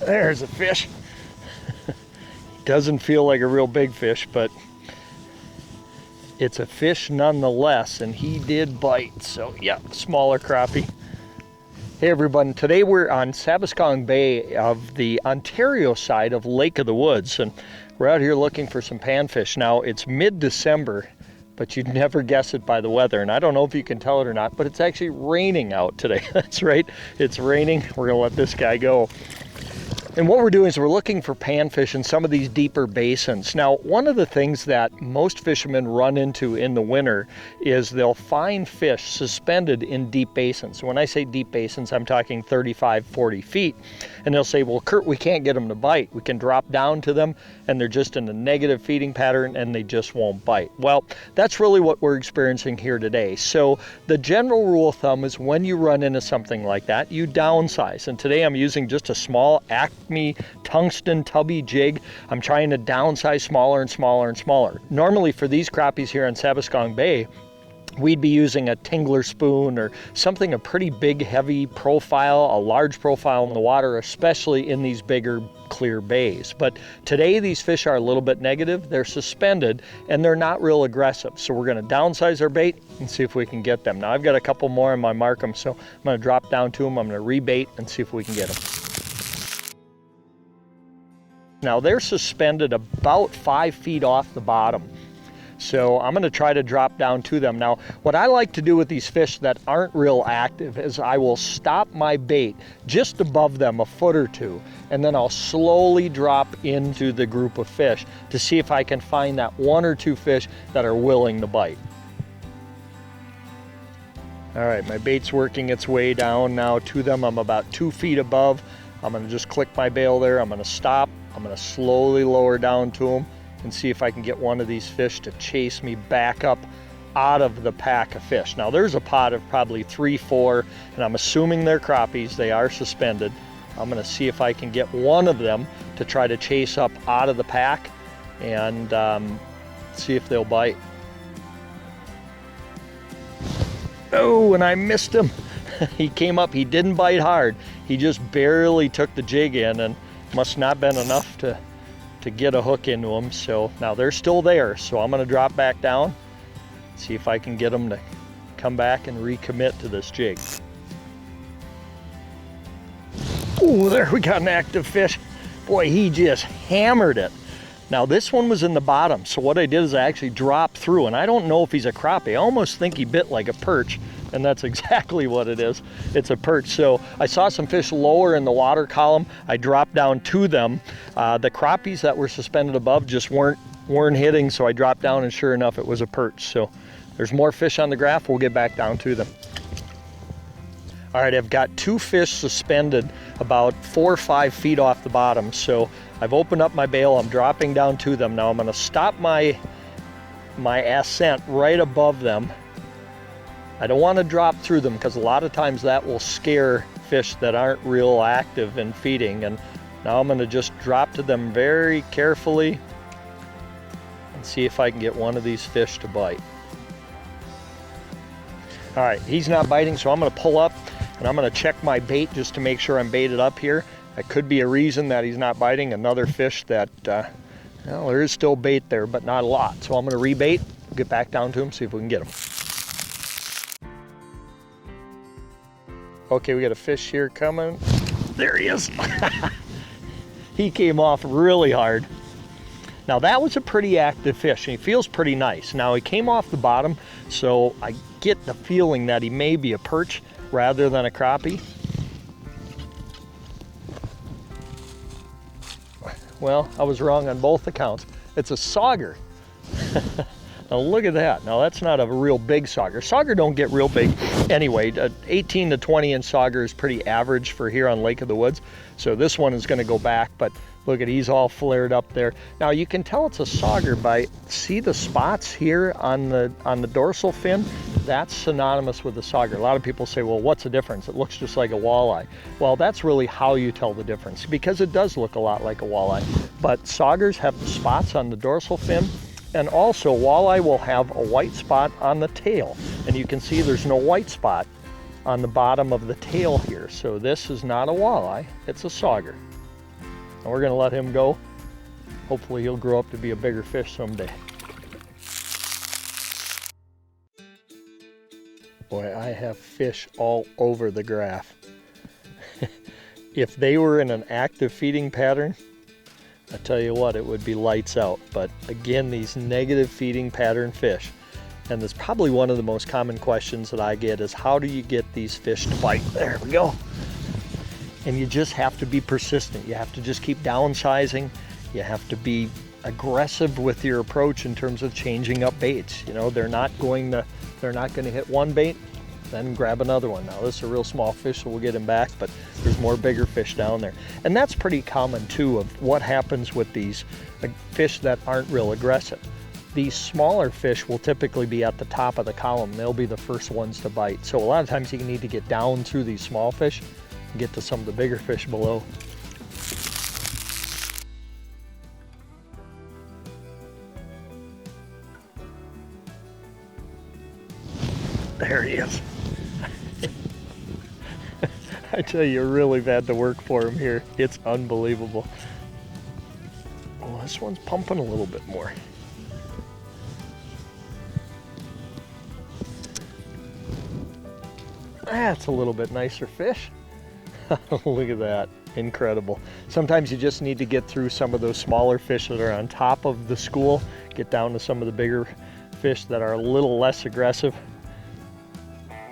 There's a fish. Doesn't feel like a real big fish, but it's a fish nonetheless, and he did bite. So yeah, smaller crappie. Hey everyone, today we're on Sabaskong Bay of the Ontario side of Lake of the Woods, and we're out here looking for some panfish. Now it's mid-December, but you'd never guess it by the weather, and I don't know if you can tell it or not, but it's actually raining out today. That's right, it's raining. We're gonna let this guy go. And what we're doing is we're looking for panfish in some of these deeper basins. Now, one of the things that most fishermen run into in the winter is they'll find fish suspended in deep basins. When I say deep basins, I'm talking 35, 40 feet. And they'll say, well, Kurt, we can't get them to bite. We can drop down to them and they're just in a negative feeding pattern and they just won't bite. Well, that's really what we're experiencing here today. So the general rule of thumb is when you run into something like that, you downsize. And today I'm using just a small Acme tungsten tubby jig. I'm trying to downsize smaller and smaller and smaller. Normally for these crappies here in Sabaskong Bay, we'd be using a tingler spoon or something, a pretty big, heavy profile, a large profile in the water, especially in these bigger, clear bays. But today these fish are a little bit negative, they're suspended, and they're not real aggressive. So we're gonna downsize our bait and see if we can get them. Now I've got a couple more on my markham, so I'm gonna drop down to them, I'm gonna rebait and see if we can get them. Now they're suspended about 5 feet off the bottom. So I'm gonna try to drop down to them. Now, what I like to do with these fish that aren't real active is I will stop my bait just above them a foot or two, and then I'll slowly drop into the group of fish to see if I can find that one or two fish that are willing to bite. All right, my bait's working its way down now to them. I'm about 2 feet above. I'm gonna just click my bail there. I'm gonna stop. I'm gonna slowly lower down to them and see if I can get one of these fish to chase me back up out of the pack of fish. Now there's a pot of probably 3, 4, and I'm assuming they're crappies. They are suspended. I'm gonna see if I can get one of them to try to chase up out of the pack and see if they'll bite. Oh, and I missed him. He came up, he didn't bite hard. He just barely took the jig in and must not been enough to get a hook into them. So now they're still there. So I'm gonna drop back down, see if I can get them to come back and recommit to this jig. Oh, there we got an active fish. Boy, he just hammered it. Now this one was in the bottom. So what I did is I actually dropped through, and I don't know if he's a crappie. I almost think he bit like a perch, and that's exactly what it is. It's a perch. So I saw some fish lower in the water column. I dropped down to them. The crappies that were suspended above just weren't hitting, so I dropped down, and sure enough, it was a perch. So there's more fish on the graph. We'll get back down to them. All right, I've got 2 fish suspended about 4 or 5 feet off the bottom. So I've opened up my bail. I'm dropping down to them. Now I'm gonna stop my ascent right above them. I don't want to drop through them because a lot of times that will scare fish that aren't real active in feeding. And now I'm going to just drop to them very carefully and see if I can get one of these fish to bite. All right, he's not biting, so I'm going to pull up and I'm going to check my bait just to make sure I'm baited up here. That could be a reason that he's not biting. Another fish that, well, there is still bait there, but not a lot. So I'm going to rebait, get back down to him, see if we can get him. Okay, we got a fish here coming. There he is. He came off really hard. Now that was a pretty active fish, and he feels pretty nice. Now he came off the bottom, so I get the feeling that he may be a perch rather than a crappie. Well, I was wrong on both accounts. It's a sauger. Now look at that. Now that's not a real big sauger. Sauger don't get real big anyway. 18 to 20 inch sauger is pretty average for here on Lake of the Woods. So this one is gonna go back, but look at, he's all flared up there. Now you can tell it's a sauger by, see the spots here on the dorsal fin? That's synonymous with the sauger. A lot of people say, well, what's the difference? It looks just like a walleye. Well, that's really how you tell the difference, because it does look a lot like a walleye. But saugers have the spots on the dorsal fin, and also walleye will have a white spot on the tail. And you can see there's no white spot on the bottom of the tail here. So this is not a walleye, it's a sauger. And we're gonna let him go. Hopefully he'll grow up to be a bigger fish someday. Boy, I have fish all over the graph. If they were in an active feeding pattern, I tell you what, it would be lights out. But again, these negative feeding pattern fish, and that's probably one of the most common questions that I get is how do you get these fish to bite? There we go. And you just have to be persistent. You have to just keep downsizing. You have to be aggressive with your approach in terms of changing up baits. You know, they're not going to hit one bait, then grab another one. Now this is a real small fish, so we'll get him back, but there's more bigger fish down there. And that's pretty common too of what happens with these fish that aren't real aggressive. These smaller fish will typically be at the top of the column. They'll be the first ones to bite. So a lot of times you need to get down through these small fish and get to some of the bigger fish below. There he is. I tell you, really had to work for him here. It's unbelievable. Well, this one's pumping a little bit more. That's a little bit nicer fish. Look at that, incredible. Sometimes you just need to get through some of those smaller fish that are on top of the school, get down to some of the bigger fish that are a little less aggressive.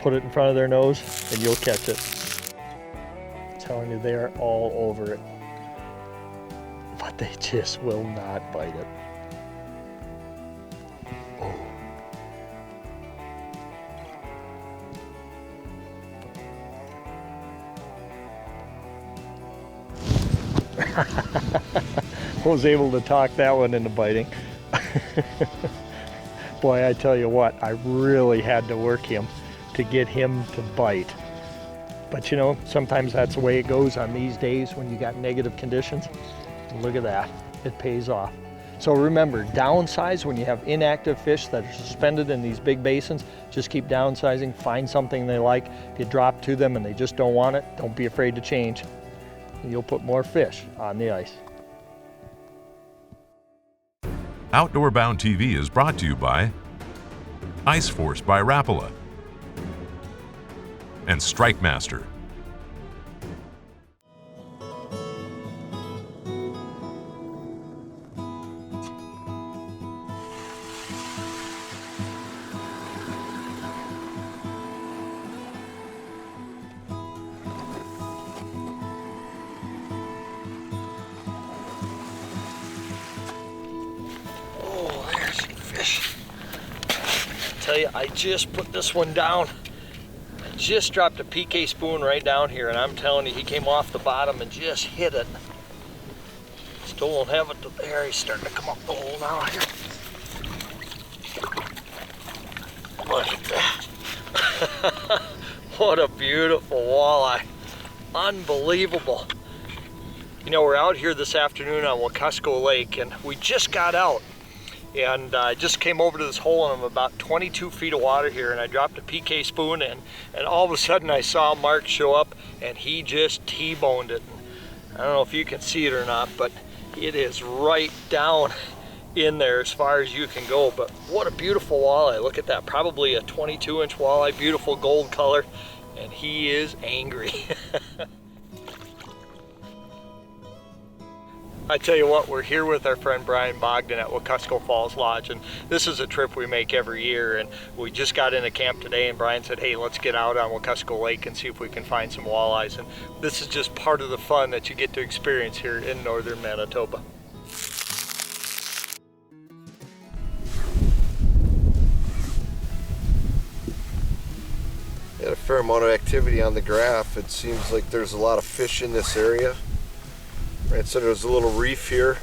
Put it in front of their nose and you'll catch it. I'm telling you, they are all over it. But they just will not bite it. Was able to talk that one into biting. Boy, I tell you what, I really had to work him to get him to bite. But you know, sometimes that's the way it goes on these days when you got negative conditions. Look at that, it pays off. So remember, downsize when you have inactive fish that are suspended in these big basins. Just keep downsizing, find something they like. If you drop to them and they just don't want it, don't be afraid to change. You'll put more fish on the ice. Outdoor Boun TV is brought to you by Ice Force by Rapala and Strike Master. Tell you, I just put this one down. I just dropped a PK spoon right down here, and I'm telling you, he came off the bottom and just hit it. Still won't have it to there. He's starting to come up the hole now here. Look at that. What a beautiful walleye. Unbelievable. You know, we're out here this afternoon on Wekusko Lake, and we just got out. And I just came over to this hole and I'm about 22 feet of water here, and I dropped a PK spoon in, and all of a sudden I saw Mark show up and he just T-boned it. I don't know if you can see it or not, but it is right down in there as far as you can go. But what a beautiful walleye. Look at that, probably a 22-inch walleye, beautiful gold color, and he is angry. I tell you what, we're here with our friend Bryan Bogdan at Wekusko Falls Lodge, and this is a trip we make every year, and we just got into camp today and Bryan said, hey, let's get out on Wekusko Lake and see if we can find some walleyes, and this is just part of the fun that you get to experience here in northern Manitoba. Had a fair amount of activity on the graph. It seems like there's a lot of fish in this area. Right, so there's a little reef here.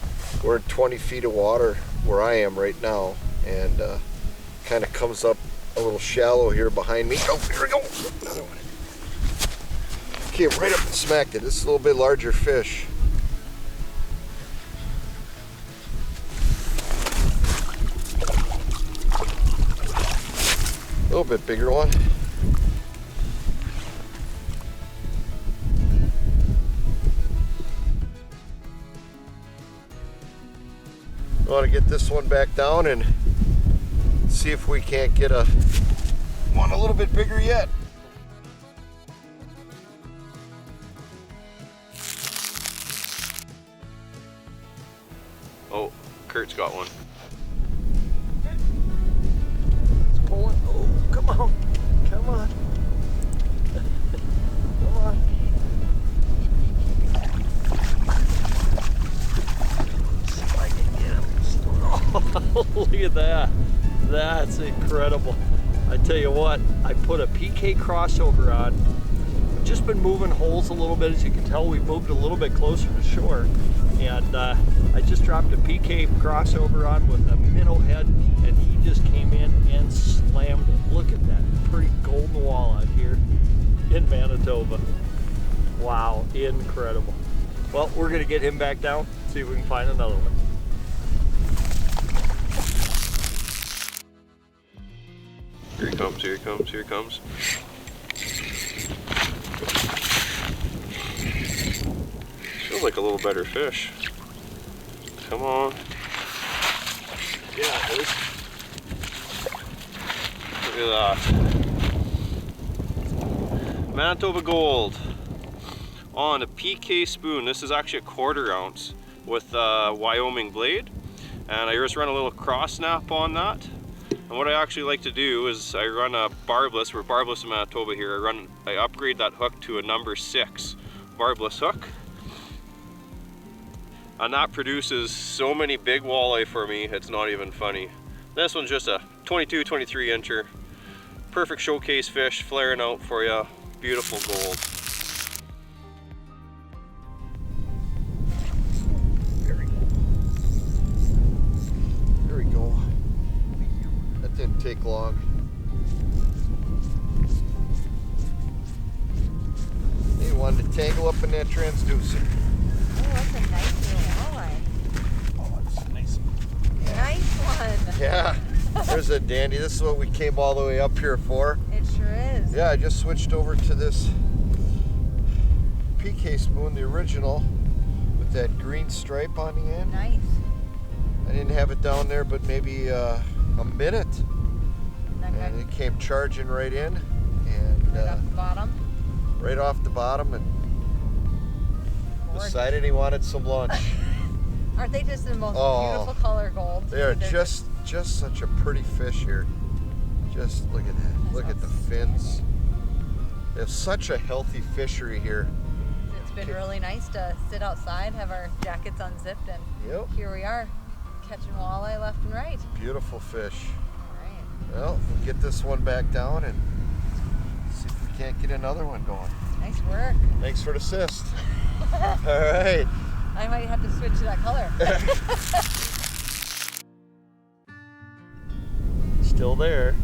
We're at 20 feet of water where I am right now, and kind of comes up a little shallow here behind me. Oh, here we go. Another one. Came right up and smacked it. This is a little bit larger fish. A little bit bigger one. I want to get this one back down and see if we can't get one a little bit bigger yet. Oh, Kurt's got one. It's pulling. Oh, come on. Come on. Come on. See if I can get him. Oh, look at that. That's incredible. I tell you what, I put a PK crossover on. We've just been moving holes a little bit. As you can tell, we moved a little bit closer to shore. And I just dropped a PK crossover on with a minnow head, and he just came in and slammed it. Look at that pretty golden walleye here in Manitoba. Wow, incredible. Well, we're gonna get him back down, see if we can find another one. Here he comes, here he comes, here he comes. Feels like a little better fish. Come on. Yeah, it is. Look at that. Manitoba Gold on a PK spoon. This is actually a 1/4 ounce with a Wyoming blade. And I just run a little cross snap on that. And what I actually like to do is I run a barbless. We're barbless in Manitoba here. I upgrade that hook to a number 6 barbless hook. And that produces so many big walleye for me, it's not even funny. This one's just a 22, 23 incher. Perfect showcase fish, flaring out for you. Beautiful gold. There we go. There we go. That didn't take long. He wanted to tangle up in that transducer. Oh, that's a nice little walleye. Oh, that's a nice one. Nice one. Yeah, there's a dandy. This is what we came all the way up here for. It sure is. Yeah, I just switched over to this PK spoon, the original, with that green stripe on the end. Nice. I didn't have it down there but maybe a minute. That And guy it came charging right in. And right off the bottom. right off the bottom, and Gorgeous. decided he wanted some lunch. Aren't they just the most Oh, beautiful color gold? They are just such a pretty fish here. Just look at that. Look at the fins. They have such a healthy fishery here. It's been really nice to sit outside, have our jackets unzipped, and Yep. here we are, catching walleye left and right. Beautiful fish. All right. Well, we'll get this one back down and see if we can't get another one going. Nice work. Thanks for the assist. All right. I might have to switch to that color. Still there.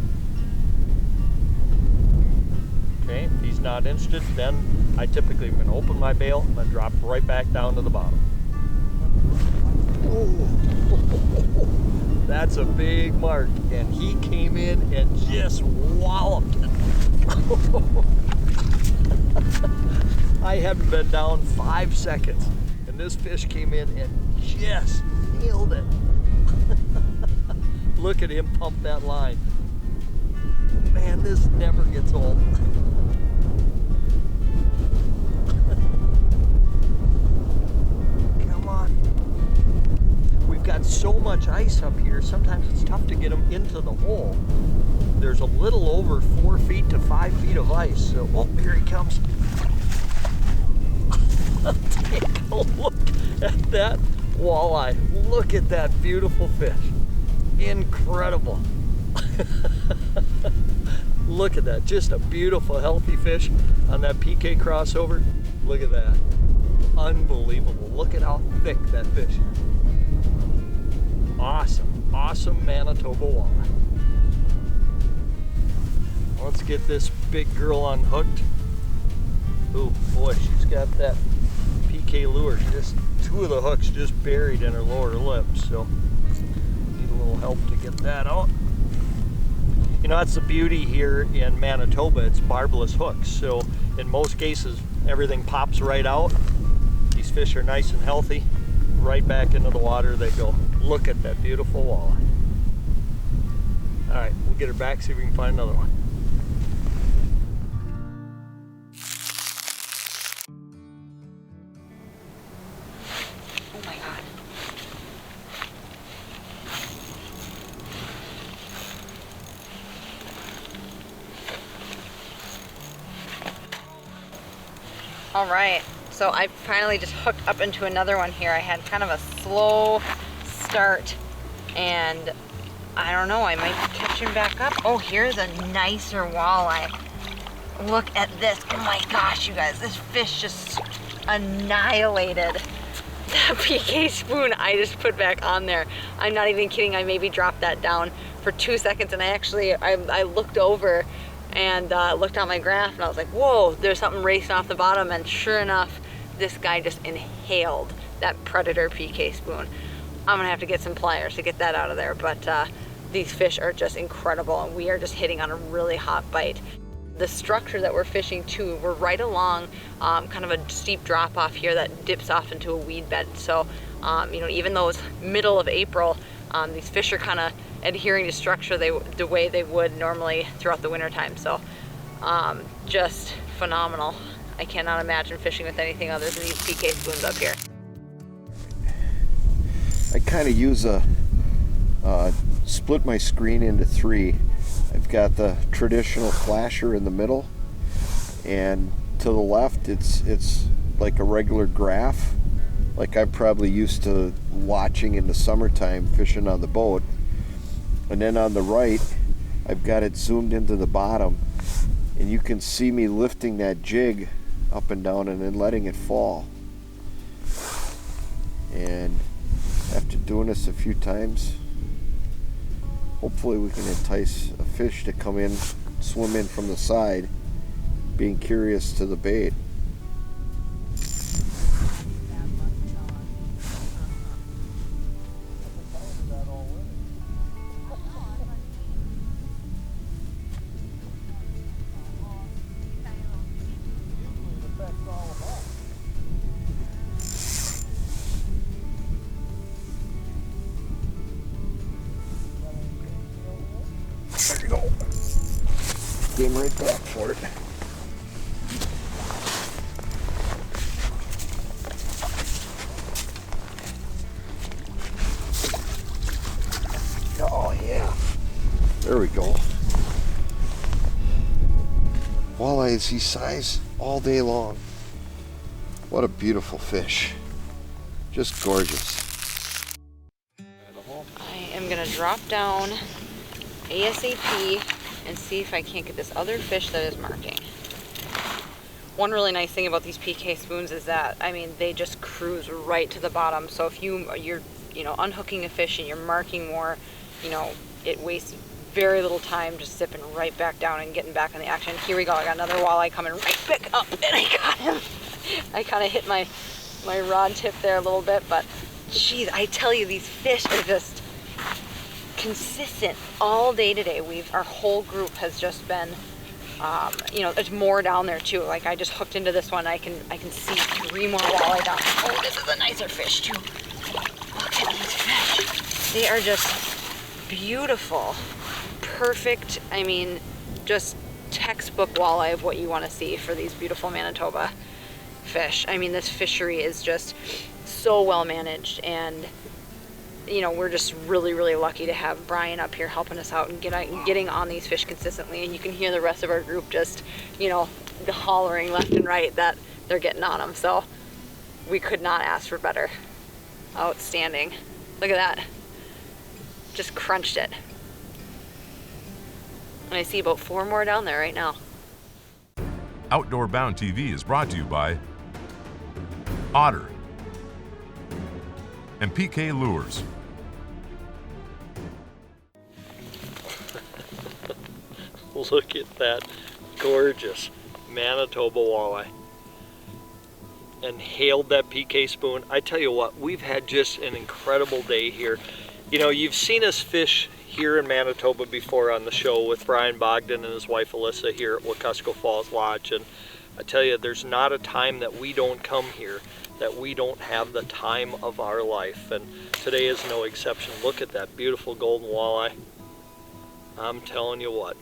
Okay, if he's not interested, then I typically am going to open my bail and then drop right back down to the bottom. Oh, that's a big mark, and he came in and just walloped it. I hadn't been down 5 seconds, and this fish came in and just nailed it. Look at him pump that line. Man, this never gets old. Come on. We've got so much ice up here, sometimes it's tough to get them into the hole. There's a little over 4 feet to 5 feet of ice. So, oh, here he comes. Take a look at that walleye. Look at that beautiful fish. Incredible. Look at that, just a beautiful healthy fish on that PK crossover. Look at that, unbelievable. Look at how thick that fish is. Awesome Manitoba walleye. Let's get this big girl unhooked. Oh boy, she's got that PK lure, just 2 of the hooks just buried in her lower lip, so need a little help to get that out. You know, that's the beauty here in Manitoba, it's barbless hooks, so in most cases everything pops right out. These fish are nice and healthy, right back into the water they go. Look at that beautiful walleye. All right, we'll get her back, see if we can find another one. Oh my God. All right, so I finally just hooked up into another one here. I had kind of a slow start, and I don't know, I might be catching back up. Oh, here's a nicer walleye. Look at this. Oh my gosh, you guys, this fish just annihilated that PK spoon I just put back on there. I'm not even kidding, I maybe dropped that down for 2 seconds, and I looked over and looked on my graph, and I was like, whoa, there's something racing off the bottom, and sure enough, this guy just inhaled that predator PK spoon. I'm gonna have to get some pliers to get that out of there, but these fish are just incredible, and we are just hitting on a really hot bite. The structure that we're fishing to, we're right along kind of a steep drop off here that dips off into a weed bed. So, you know, even though it's middle of April, these fish are kind of adhering to structure the way they would normally throughout the winter time. So, just phenomenal. I cannot imagine fishing with anything other than these PK spoons up here. I kind of use split my screen into 3. I've got the traditional flasher in the middle, and to the left it's like a regular graph, like I'm probably used to watching in the summertime fishing on the boat. And then on the right, I've got it zoomed into the bottom, and you can see me lifting that jig up and down and then letting it fall. And after doing this a few times, hopefully we can entice a fish to come in, swim in from the side, being curious to the bait. There you go. Came right back for it. Oh yeah. There we go. Walleyes these size all day long. What a beautiful fish. Just gorgeous. I am gonna drop down ASAP and see if I can't get this other fish that is marking. One really nice thing about these PK spoons is that, I mean, they just cruise right to the bottom. So if you're unhooking a fish and you're marking more, you know, it wastes very little time just zipping right back down and getting back in the action. Here we go, I got another walleye coming right back up, and I got him. I kind of hit my rod tip there a little bit, but geez, I tell you, these fish are just consistent all day today. Our whole group has just been, you know, there's more down there too. Like I just hooked into this one. I can see 3 more walleye down. Oh, this is a nicer fish too. Look at these fish. They are just beautiful, perfect. I mean, just textbook walleye of what you want to see for these beautiful Manitoba fish. I mean, this fishery is just so well managed, and you know, we're just really, really lucky to have Bryan up here helping us out and getting on these fish consistently. And you can hear the rest of our group just, you know, hollering left and right that they're getting on them. So we could not ask for better. Outstanding. Look at that. Just crunched it. And I see about 4 more down there right now. Outdoor Boun TV is brought to you by Otter and PK Lures. Look at that gorgeous Manitoba walleye. And hailed that PK spoon. I tell you what, we've had just an incredible day here. You know, you've seen us fish here in Manitoba before on the show with Bryan Bogdan and his wife Alyssa here at Wekusko Falls Lodge, and I tell you, there's not a time that we don't come here that we don't have the time of our life, and today is no exception. Look at that beautiful golden walleye. I'm telling you what,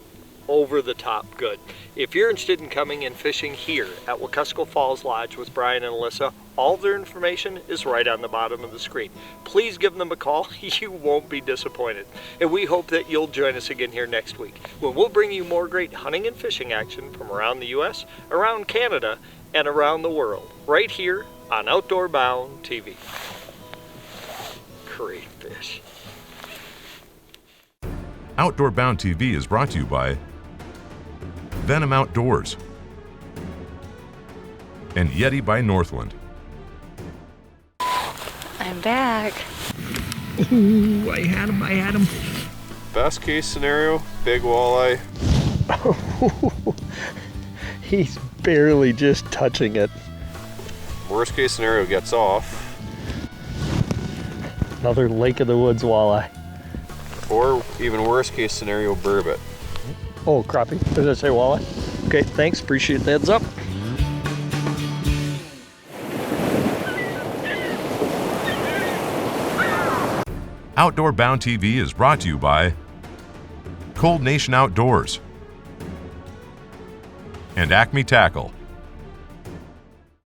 over the top good. If you're interested in coming and fishing here at Wekusko Falls Lodge with Bryan and Alyssa, all their information is right on the bottom of the screen. Please give them a call. You won't be disappointed. And we hope that you'll join us again here next week, when we'll bring you more great hunting and fishing action from around the US, around Canada, and around the world, right here on Outdoor Boun TV. Great fish. Outdoor Boun TV is brought to you by Venom Outdoors and Yeti by Northland. I'm back. Ooh, I had him. Best case scenario, big walleye. He's barely just touching it. Worst case scenario, gets off. Another Lake of the Woods walleye. Or even worst case scenario, burbot. Oh, crappie. Did I say walleye? Okay, thanks. Appreciate the heads up. Outdoor Boun TV is brought to you by Cold Nation Outdoors and Acme Tackle.